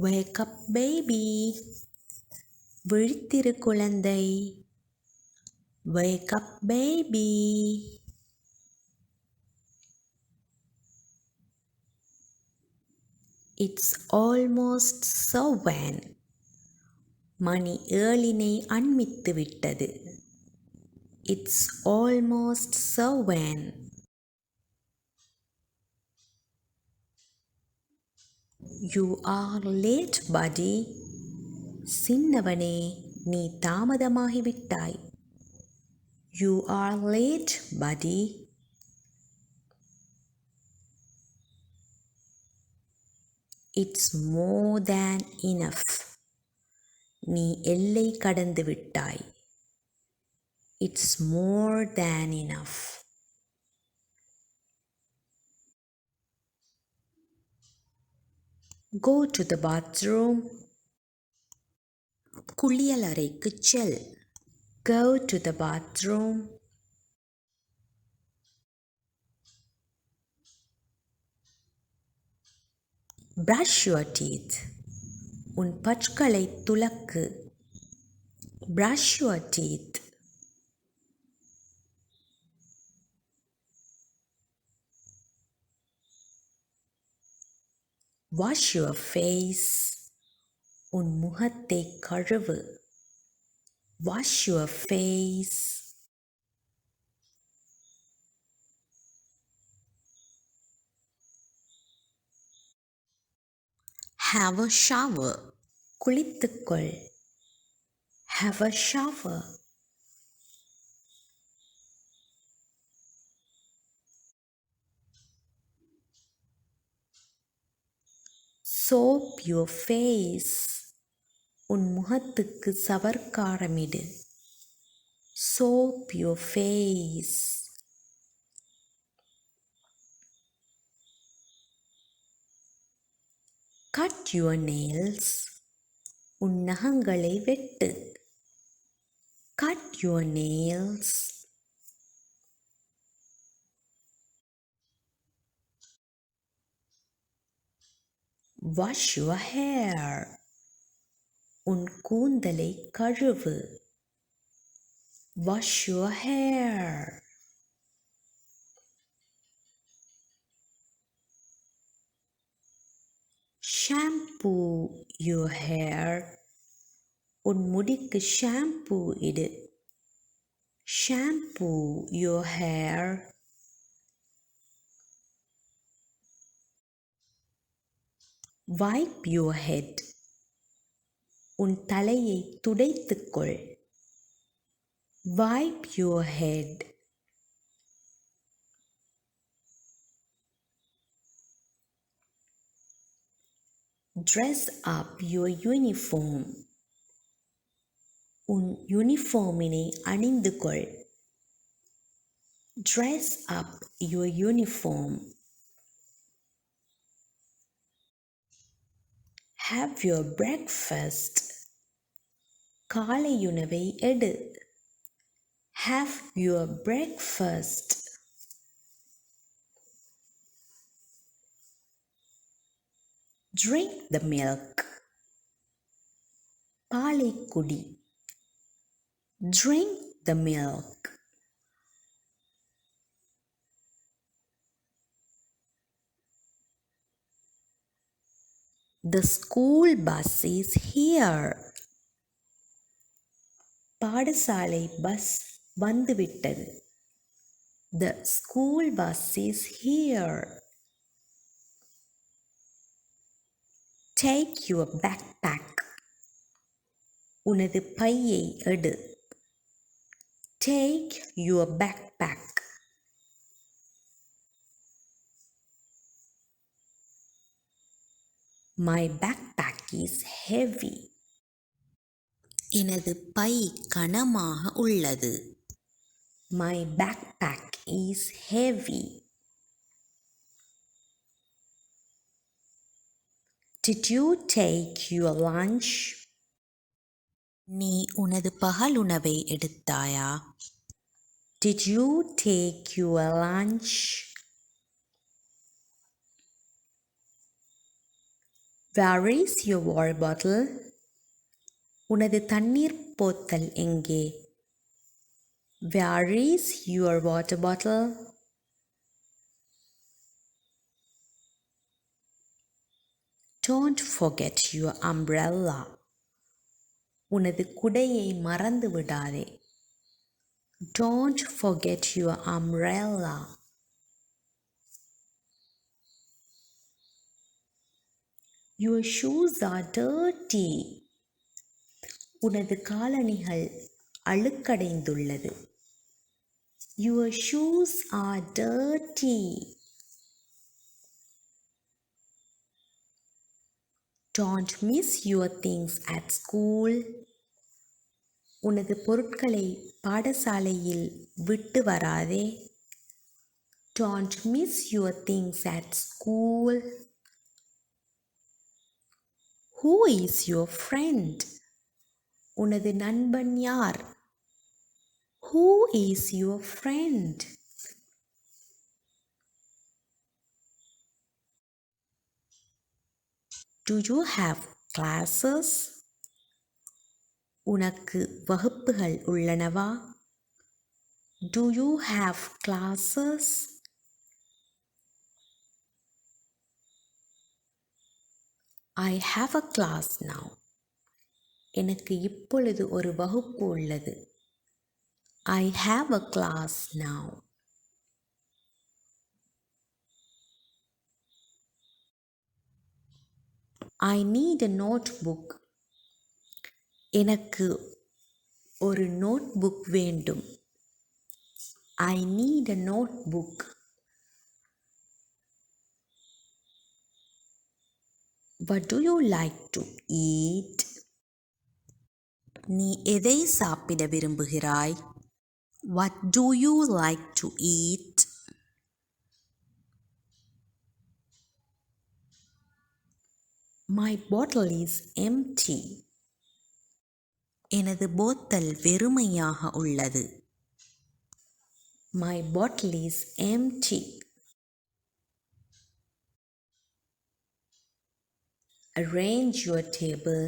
Wake up, baby. விழித்திரு குழந்தை. Wake up, baby. It's almost 7. மணி 7 அண்மித்து விட்டது. It's almost 7. You are late, buddy. சின்னவனே, நீ தாமதமாகிவிட்டாய். You are late, buddy. It's more than enough. நீ எல்லை கடந்து விட்டாய். It's more than enough. Go to the bathroom. குளியலறைக்கு sell. Go to the bathroom. Brush your teeth. உன் பற்களை துலக்கு. Brush your teeth. Wash your face. உன் முகத்தை கழுவு. Wash your face. Have a shower. குளித்துக்கொள். Have a shower. Soap your face. உன் முகத்துக்கு சவர்க்காரமிடு. Soap your face. Cut your nails. உன் நகங்களை வெட்டு. Cut your nails. Wash your hair. உன் கூந்தலை கழுவு. Wash your hair. Shampoo your hair. உன் முடிக்கு ஷாம்பூ இடு. Shampoo your hair. Wipe your head. உன் தலையை துடைத்துக்கொள். Wipe your head. Dress up your uniform. உன் யூனிஃபார்மினை அணிந்து கொள். Dress up your uniform. Have your breakfast. காலையுணவை எடு. Have your breakfast. Drink the milk. பாலை குடி. Drink the milk. The school bus is here. பாடசாலை bus வந்துவிட்டது. The school bus is here. Take your backpack. உனது பையை எடு. Take your backpack. My backpack is heavy. எனது by கனமாக உள்ளது. My backpack is heavy. Did you take your lunch? நீ உனது பகலுணவை எடுத்தாயா? Did you take your lunch? Where is your water bottle? உனது தண்ணீர் போத்தல் எங்கே? Where is your water bottle? Don't forget your umbrella. உனது குடையை மறந்து விடாதே. Don't forget your umbrella. Your shoes are dirty. உனது காலணிகள் அழுக்கடைந்துள்ளது. Your shoes are dirty. Don't miss your things at school. உனது பொருட்களை பாடசாலையில் விட்டு வராதே. Don't miss your things at school. Who is your friend? உனது நண்பன் யார்? Who is your friend? Do you have classes? உனக்கு வகுப்புகள் உள்ளனவா? Do you have classes? I have a class now. எனக்கு இப்பொழுது ஒரு வகுப்பு உள்ளது. I have a class now. I need a notebook. எனக்கு ஒரு நோட்புக் வேண்டும். I need a notebook. What do you like to eat? நீ எதை சாப்பிட விரும்புகிறாய்? What do you like to eat? My bottle is empty. எனது போத்தல் வெறுமையாக உள்ளது. My bottle is empty. Arrange your table.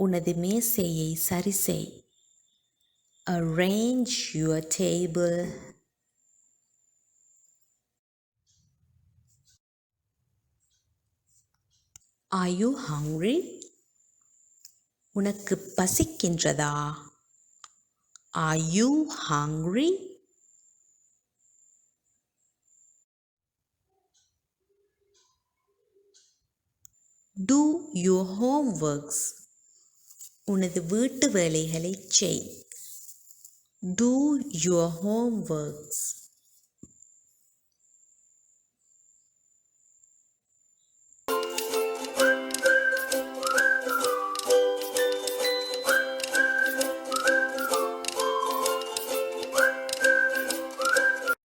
உனது மேசையை சரிசெய். Arrange your table. Are you hungry? உனக்கு பசிக்கின்றதா? Are you hungry? Do your homeworks. உனது வீட்டு வேலைகளை செய். Do your homeworks.